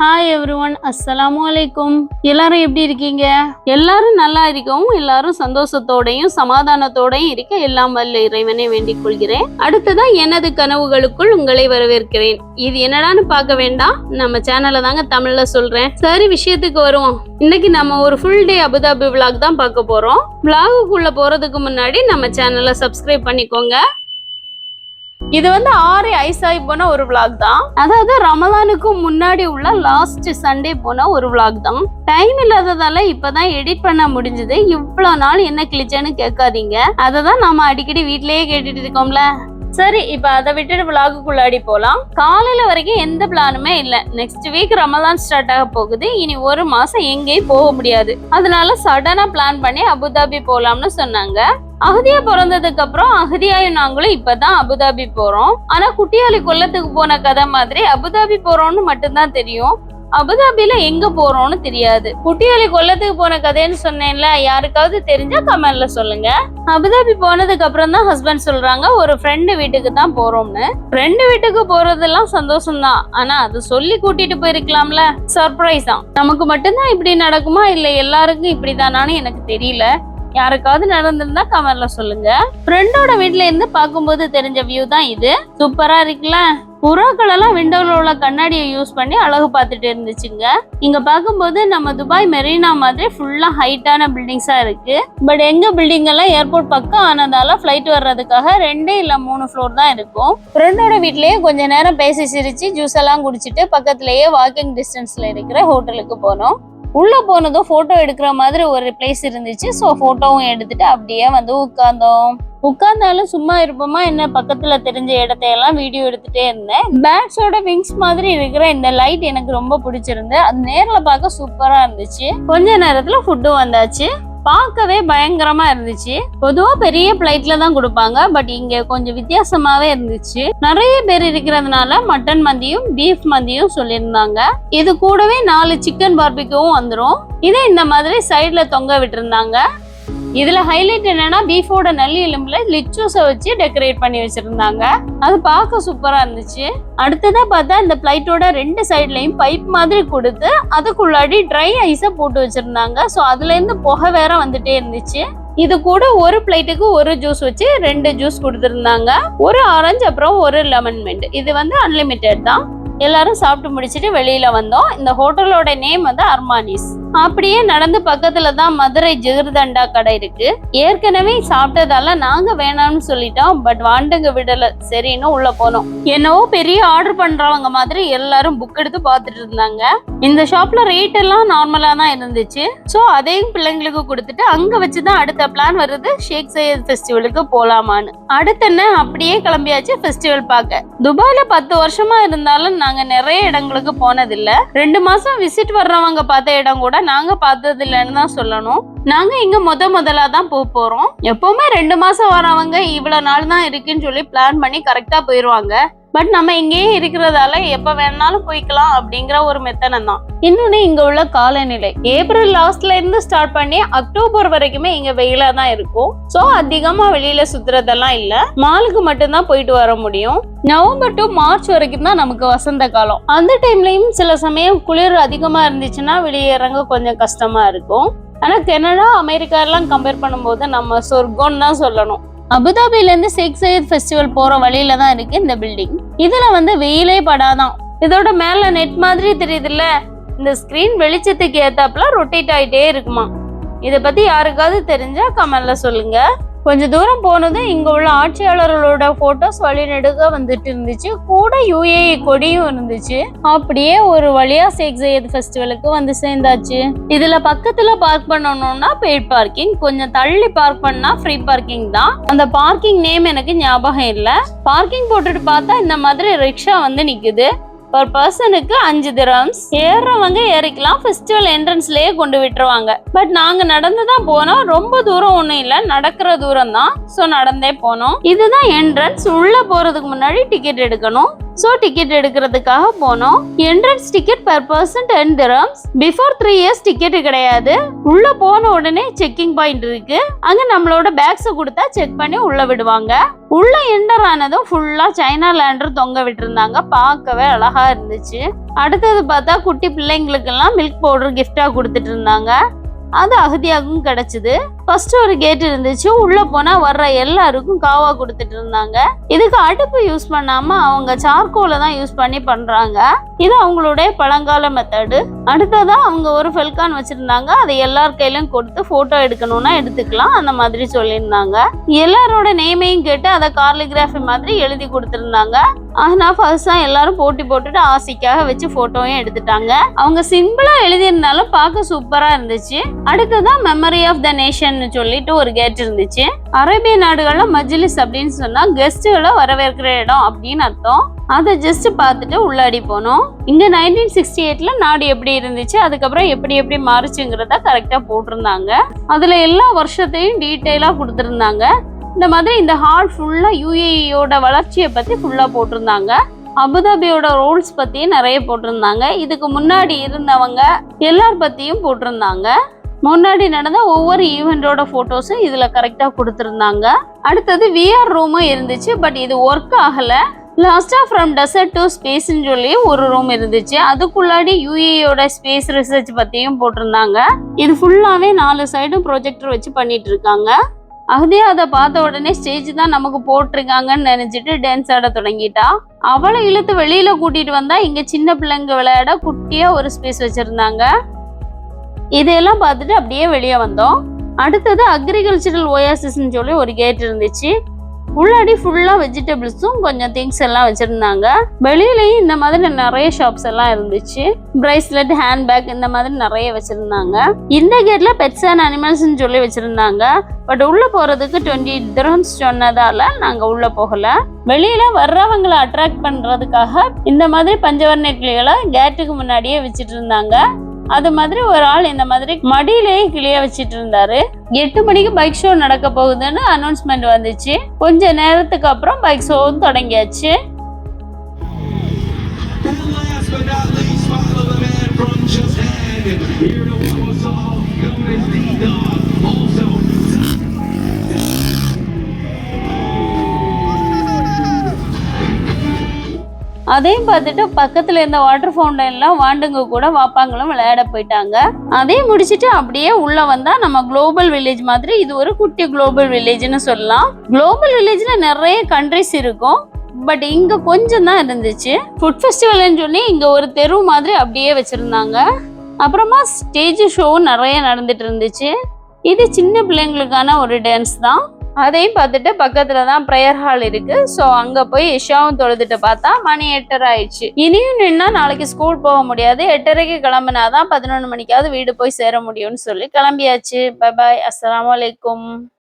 Hi everyone, அஸ்ஸலாமு அலைக்கும். எல்லாரும் எப்படி இருக்கீங்க? எல்லாரும் நல்லா இருக்கவும், எல்லாரும் சந்தோஷத்தோடையும் சமாதானத்தோடையும் இருக்க எல்லாம் வல்ல இறைவனை வேண்டிக் கொள்கிறேன். அடுத்ததான் எனது கனவுகளுக்குள் உங்களை வரவேற்கிறேன். இது என்னடான்னு பார்க்க வேண்டாம், நம்ம சேனல்ல தாங்க தமிழ்ல சொல்றேன். சரி, விஷயத்துக்கு வருவோம். இன்னைக்கு நம்ம ஒரு ஃபுல் டே அபுதாபி விளாக் தான் பார்க்க போறோம். விளாகுக்குள்ள போறதுக்கு முன்னாடி நம்ம சேனலை சப்ஸ்கிரைப் பண்ணிக்கோங்க. இது வந்து ஆறு ஐசாய் போன ஒரு விளாக் தான். அதாவது ரமலானுக்கு முன்னாடி உள்ள லாஸ்ட் சண்டே போன ஒரு விளாக் தான். டைம் இல்லாததால இப்பதான் எடிட் பண்ண முடிஞ்சது. இவ்வளவு நாள் என்ன கிழிச்சேன்னு கேட்காதீங்க, அதை தான் நாம அடிக்கடி வீட்லயே கேட்டுட்டு இருக்கோம்ல. சரி, இப்ப அதை விட்டுட்டு விளாகுக்குள்ளாடி போலாம். காலையில வரைக்கும் எந்த பிளானுமே இல்ல. நெக்ஸ்ட் வீக் ரமலான் ஸ்டார்ட் ஆக போகுது. இனி ஒரு மாசம் எங்கேயும் போக முடியாது. அதனால சடனா பிளான் பண்ணி அபுதாபி போலாம்னு சொன்னாங்க. அகதியா பிறந்ததுக்கு அப்புறம் அகதியாயும் நாங்களும் இப்பதான் அபுதாபி போறோம். ஆனா குட்டியாளி கொல்லத்துக்கு போன கதை மாதிரி அபுதாபி போறோம்னு மட்டும்தான் தெரியும். அபுதாபில எங்க போறோம்னு தெரியாது. குட்டியாளி கொல்லத்துக்கு போன கதைன்னு சொன்னேன்ல, யாருக்காவது தெரிஞ்சா கமெண்ட்ல சொல்லுங்க. அபுதாபி போனதுக்கு அப்புறம் தான் ஹஸ்பண்ட் சொல்றாங்க ஒரு ஃப்ரெண்டு வீட்டுக்கு தான் போறோம்னு. ஃப்ரெண்டு வீட்டுக்கு போறதெல்லாம் சந்தோஷம் தான், ஆனா அது சொல்லி கூட்டிட்டு போயிருக்கலாம்ல. சர்ப்ரைஸ் தான். நமக்கு மட்டும்தான் இப்படி நடக்குமா இல்ல எல்லாருக்கும் இப்படிதானான்னு எனக்கு தெரியல. யாருக்காவது நடந்திருந்தா கமெண்ட்ல சொல்லுங்க. ஃப்ரெண்டோட வீட்ல இருந்து பார்க்கும்போது தெரிஞ்ச வியூ தான் இது. சூப்பரா இருக்குல்ல. புறாக்கள் எல்லாம் விண்டோல உள்ள கண்ணாடியை யூஸ் பண்ணி அழகு பார்த்துட்டு இருந்துச்சுங்க. இங்க பார்க்கும்போது நம்ம துபாய் மெரினா மாதிரி ஃபுல்லா ஹைட்டான பில்டிங்ஸா இருக்கு. பட் எங்க பில்டிங் எல்லாம் ஏர்போர்ட் பக்கம் ஆனதால ஃபிளைட் வர்றதுக்காக 2 இல்ல 3 ஃப்ளோர் தான் இருக்கும். ஃப்ரெண்டோட வீட்லயே கொஞ்ச நேரம் பேசி சிரிச்சு ஜூஸ் எல்லாம் குடிச்சிட்டு பக்கத்திலேயே வாக்கிங் டிஸ்டன்ஸ்ல இருக்கிற ஹோட்டலுக்கு போனோம். உள்ள போனதும் போட்டோ எடுக்கிற மாதிரி ஒரு பிளேஸ் இருந்துச்சு. ஸோ போட்டோவும் எடுத்துட்டு அப்படியே வந்து உட்கார்ந்தாலும் சும்மா இருப்போமா என்ன, பக்கத்துல தெரிஞ்ச இடத்தையெல்லாம் வீடியோ எடுத்துட்டே இருந்தேன். பேட்ஸோட விங்ஸ் மாதிரி இருக்கிற இந்த லைட் எனக்கு ரொம்ப பிடிச்சிருந்து. அது நேர்ல பார்க்க சூப்பரா இருந்துச்சு. கொஞ்ச நேரத்துல ஃபுட்டும் வந்தாச்சு. பார்க்கவே பயங்கரமா இருந்துச்சு. பொதுவா பெரிய பிளைட்ல தான் கொடுப்பாங்க, பட் இங்க கொஞ்சம் வித்தியாசமாவே இருந்துச்சு. நிறைய பேர் இருக்கிறதுனால மட்டன் மந்தியும் பீஃப் மந்தியும் சொல்லியிருந்தாங்க. இது கூடவே 4 சிக்கன் பார்பிக்யூவும் வந்துடும். இதை இந்த மாதிரி சைட்ல தொங்க விட்டுருந்தாங்க. இதுல ஹைலைட் என்னன்னா பீஃபோட நல்லி எலும்புல லிச்சூஸை வச்சு டெக்கரேட் பண்ணி வச்சிருந்தாங்க. அது பார்க்க சூப்பரா இருந்துச்சு. அடுத்ததா பார்த்தா இந்த பிளைட்டோட 2 சைட்லயும் பைப் மாதிரி கொடுத்து அதுக்குள்ளாடி ட்ரை ஐஸை போட்டு வச்சிருந்தாங்க. ஸோ அதுல இருந்து புகை வேற வந்துட்டே இருந்துச்சு. இது கூட ஒரு பிளேட்டுக்கு ஒரு ஜூஸ் வச்சு 2 ஜூஸ் கொடுத்துருந்தாங்க. ஒரு ஆரஞ்சு அப்புறம் ஒரு லெமன் மின்ட். இது வந்து அன்லிமிட்டெட் தான். எல்லாரும் சாப்பிட்டு முடிச்சுட்டு வெளியில வந்தோம். இந்த ஹோட்டலோட நேம் வந்து அர்மானிஸ். அப்படியே நடந்து பக்கத்துல தான் மதுரை ஜிகர்தண்டா கடை இருக்கு. ஏற்கனவே சாப்பிட்டதால நாங்க வேணாம்னு சொல்லிட்டோம், பட் வாண்டுங்க விடல. சரின்னு உள்ள போனோம். என்னவோ பெரிய ஆர்டர் பண்றவங்க மாதிரி எல்லாரும் புக் எடுத்து பாத்துட்டு இருந்தாங்க. இந்த ஷாப்ல ரேட் எல்லாம் நார்மலா தான் இருந்துச்சு. சோ அதையும் பிள்ளைங்களுக்கு கொடுத்துட்டு அங்க வச்சுதான் அடுத்த பிளான் வருது, ஷேக் சையத் ஃபெஸ்டிவலுக்கு போலாமான்னு. அடுத்த என்ன அப்படியே கிளம்பியாச்சு ஃபெஸ்டிவல் பார்க்க. துபாயில 10 வருஷமா இருந்தாலும் நாங்க நிறைய இடங்களுக்கு போனதில்ல. 2 மாசம் விசிட் வர்றவங்க பார்த்த இடம் கூட நாங்க பார்த்தது இல்லைன்னு தான் சொல்லணும். நாங்க இங்க முதலா தான் போறோம். எப்பவுமே 2 மாசம் வரவங்க இவ்வளவு நாள் தான் இருக்குன்னு சொல்லி பிளான் பண்ணி கரெக்டா போயிருவாங்க. பட் நம்ம இங்கேயே இருக்கிறதால எப்ப வேணாலும் போய்க்கலாம் அப்படிங்கிற ஒரு மெத்தனம் தான். இன்னொன்னு இங்க உள்ள காலநிலை ஏப்ரல் லாஸ்ட்ல இருந்து ஸ்டார்ட் பண்ணி அக்டோபர் வரைக்குமே இங்க வெயிலா தான் இருக்கும். சோ அதிகமா வெளியில சுத்துறதெல்லாம் இல்ல. மாலுக்கு மட்டும்தான் போயிட்டு வர முடியும். நவம்பர் டு மார்ச் வரைக்கும் தான் நமக்கு வசந்த காலம். அந்த டைம்லயும் சில சமயம் குளிர் அதிகமா இருந்துச்சுன்னா வெளியே இறங்க கொஞ்சம் கஷ்டமா இருக்கும். ஆனா கனடா அமெரிக்கா எல்லாம் கம்பேர் பண்ணும்போது நம்ம சொர்க்கம்னு தான் சொல்லணும். அபுதாபில இருந்து ஷேக் சையத் ஃபெஸ்டிவல் போற வழியில தான் இருக்கு இந்த பில்டிங். இதுல வந்து வெயிலே படாதான். இதோட மேல நெட் மாதிரி தெரியுதுல்ல, இந்த ஸ்கிரீன் வெளிச்சத்துக்கு ஏத்தாப்புல ரொட்டேட் ஆயிட்டே இருக்குமா. இதை பத்தி யாருக்காவது தெரிஞ்சா கமெண்ட்ல சொல்லுங்க. கொஞ்ச தூரம் போனதும் இங்க உள்ள ஆட்சியாளர்களோட போட்டோஸ் வழி நெடுக வந்துட்டு இருந்துச்சு. கூட UAE கொடியும் இருந்துச்சு. அப்படியே ஒரு வழியா ஷேக் சையத் ஃபெஸ்டிவலுக்கு வந்து சேர்ந்தாச்சு. இதுல பக்கத்துல பார்க் பண்ணணும்னா பெய்ட் பார்க்கிங், கொஞ்சம் தள்ளி பார்க் பண்ணா ஃப்ரீ பார்க்கிங் தான். அந்த பார்க்கிங் நேம் எனக்கு ஞாபகம் இல்ல. பார்க்கிங் போட்டுட்டு பார்த்தா இந்த மாதிரி ரிக்ஷா வந்து நிக்குது. பர் பர்சனுக்கு 5 திரம்ஸ். ஏறவங்க ஏறிக்கலாம், ஃபெஸ்டிவல் என்ட்ரன்ஸ்லயே கொண்டு விட்டுருவாங்க. பட் நாங்க நடந்துதான் போனோம். ரொம்ப தூரம் ஒண்ணும் இல்ல, நடக்கிற தூரம் தான். சோ நடந்தே போனோம். இதுதான் என்ட்ரன்ஸ். உள்ள போறதுக்கு முன்னாடி டிக்கெட் எடுக்கணும். ஸோ டிக்கெட் எடுக்கிறதுக்காக போனோம். Entrance ticket per person 10 dirhams. Before 3 years ticket கிடையாது. உள்ள போன உடனே செக்கிங் பாயிண்ட் இருக்கு. அங்க நம்மளோட பேக்ஸை கொடுத்தா செக் பண்ணி உள்ள விடுவாங்க. உள்ள என்டர் ஆனதும் ஃபுல்லா சைனா லேண்டர் தொங்க விட்டுருந்தாங்க. பார்க்கவே அழகா இருந்துச்சு. அடுத்தது பார்த்தா குட்டி பிள்ளைங்களுக்கு எல்லாம் மில்க் பவுடர் கிஃப்டா கொடுத்துட்டு இருந்தாங்க. அது அகதியாகவும் கிடைச்சது. ஃபர்ஸ்ட் ஒரு கேட் இருந்துச்சு. உள்ள போனா வர்ற எல்லாருக்கும் காவா கொடுத்துட்டு இருந்தாங்க. இதுக்கு அடுப்பு யூஸ் பண்ணாம அவங்க சார்கோல தான் யூஸ் பண்ணி பண்றாங்க. இது அவங்களுடைய பழங்கால மெத்தடு. அடுத்ததா அவங்க ஒரு ஃபெல்கான் வச்சிருந்தாங்க. அதை எல்லார் கையிலும் கொடுத்து போட்டோ எடுக்கணும்னா எடுத்துக்கலாம் அந்த மாதிரி சொல்லியிருந்தாங்க. எல்லாரோட நேமையும் கேட்டு அதை கார்லிகிராஃபி மாதிரி எழுதி கொடுத்துருந்தாங்க. ஆனா ஃபர்ஸ்ட் தான் எல்லாரும் போட்டி போட்டுட்டு ஆசைக்காக வச்சு போட்டோவும் எடுத்துட்டாங்க. அவங்க சிம்பிளா எழுதியிருந்தாலும் பார்க்க சூப்பரா இருந்துச்சு. அடுத்ததான் மெமரி ஆஃப் த நேஷன் சொல்லிட்டு ஒரு கேட் இருந்துச்சு. அரேபிய நாடுகள்ல மஜ்லிஸ் அப்படின்னு சொன்னா கெஸ்ட்களை வரவேற்கிற இடம் அப்படின்னு அர்த்தம். அதை ஜஸ்ட் பார்த்துட்டு உள்ளாடி போனோம். இங்க 1968ல நாடு எப்படி இருந்துச்சு, அதுக்கப்புறம் எப்படி எப்படி மாறுச்சுங்கிறத கரெக்டா போட்டிருந்தாங்க. அதுல எல்லா வருஷத்தையும் டீட்டெயிலா கொடுத்துருந்தாங்க. இந்த மாதிரி இந்த ஹால் ஃபுல்லா யுஏஇயோட வளர்ச்சியை பத்தி ஃபுல்லா போட்டிருந்தாங்க. அபுதாபியோட ரூல்ஸ் பத்தியும் நிறைய போட்டிருந்தாங்க. இதுக்கு முன்னாடி இருந்தவங்க எல்லார் பத்தியும் போட்டிருந்தாங்க. முன்னாடி நடந்த ஒவ்வொரு ஈவெண்டோட போட்டோஸும் இதுல கரெக்டா கொடுத்துருந்தாங்க. அடுத்தது விஆர் ரூமும் இருந்துச்சு. பட் இது ஒர்க் ஆகல. லாஸ்டா ஃப்ரம் டெசர்ட் டு ஸ்பேஸ்ன்னு சொல்லி ஒரு ரூம் இருந்துச்சு. அதுக்குள்ளாடி யுஏயோட ஸ்பேஸ் ரிசர்ச் பத்தியும் போட்டிருந்தாங்க. இது ஃபுல்லாவே 4 சைடும் ப்ரொஜெக்டர் வச்சு பண்ணிட்டு இருக்காங்க. அகதியா அதை பார்த்த உடனே ஸ்டேஜ் தான் நமக்கு போட்டிருக்காங்கன்னு நினைச்சிட்டு டான்ஸ் ஆட தொடங்கிட்டா. அவளை இழுத்து வெளியில கூட்டிட்டு வந்தா இங்க சின்ன பிள்ளைங்க விளையாட குட்டியா ஒரு ஸ்பேஸ் வச்சிருந்தாங்க. இதையெல்லாம் பார்த்துட்டு அப்படியே வெளியே வந்தோம். அடுத்தது அக்ரிகல்ச்சரல் ஓயாசிஸ்ன்னு சொல்லி ஒரு கேட் இருந்துச்சு. உள்ளாடி ஃபுல்லா வெஜிடபிள்ஸும் கொஞ்சம் திங்ஸ் எல்லாம் வச்சிருந்தாங்க. வெளியிலயும் இந்த மாதிரி நிறைய ஷாப்ஸ் எல்லாம் இருந்துச்சு. பிரைஸ்லெட், ஹேண்ட்பேக் இந்த மாதிரி நிறைய வச்சிருந்தாங்க. இந்த கேட்ல பெட்ஸ் அண்ட் அனிமல்ஸ்ன்னு சொல்லி வச்சிருந்தாங்க. பட் உள்ள போறதுக்கு 20 dirhams சொன்னதால நாங்க உள்ள போகல. வெளியில வர்றவங்களை அட்ராக்ட் பண்றதுக்காக இந்த மாதிரி பஞ்சவர்ண கிளிகளை கேட்டுக்கு முன்னாடியே வச்சிட்டு இருந்தாங்க. அது மாதிரி ஒரு ஆள் இந்த மாதிரி மடியிலேயே கிளிய வச்சிட்டு இருந்தாரு. 8 மணிக்கு பைக் ஷோ நடக்க போகுதுன்னு அனௌன்ஸ்மெண்ட் வந்துச்சு. கொஞ்ச நேரத்துக்கு அப்புறம் பைக் ஷோவும் தொடங்கியாச்சு. அதையும் பார்த்துட்டு பக்கத்துல இருந்த வாட்டர் ஃபவுண்டன்லாம் வாண்டுங்க கூட வாப்பாங்களும் விளையாட போயிட்டாங்க. அதையும் முடிச்சுட்டு அப்படியே உள்ள வந்தா நம்ம குளோபல் வில்லேஜ் மாதிரி இது ஒரு குட்டி குளோபல் வில்லேஜ்னு சொல்லலாம். குளோபல் வில்லேஜ்ல நிறைய கண்ட்ரிஸ் இருக்கும். பட் இங்க கொஞ்சம் தான் இருந்துச்சு. ஃபுட் ஃபெஸ்டிவல்னு சொல்லி இங்க ஒரு தெரு மாதிரி அப்படியே வச்சிருந்தாங்க. அப்புறமா ஸ்டேஜ் ஷோவும் நிறைய நடந்துட்டு இருந்துச்சு. இது சின்ன பிள்ளைங்களுக்கான ஒரு டான்ஸ் தான். அதையும் பார்த்துட்டு பக்கத்துல தான் ப்ரேயர் ஹால் இருக்கு. ஸோ அங்க போய் இஷாவும் தொழுதுட்டு பார்த்தா மணி 8:30 ஆயிடுச்சு. இனியும் நின்னா நாளைக்கு ஸ்கூல் போக முடியாது. 8:30க்கு கிளம்பினாதான் 11 மணிக்காவது வீடு போய் சேர முடியும்னு சொல்லி கிளம்பியாச்சு. பை பாய், அஸ்ஸலாமு அலைக்கும்.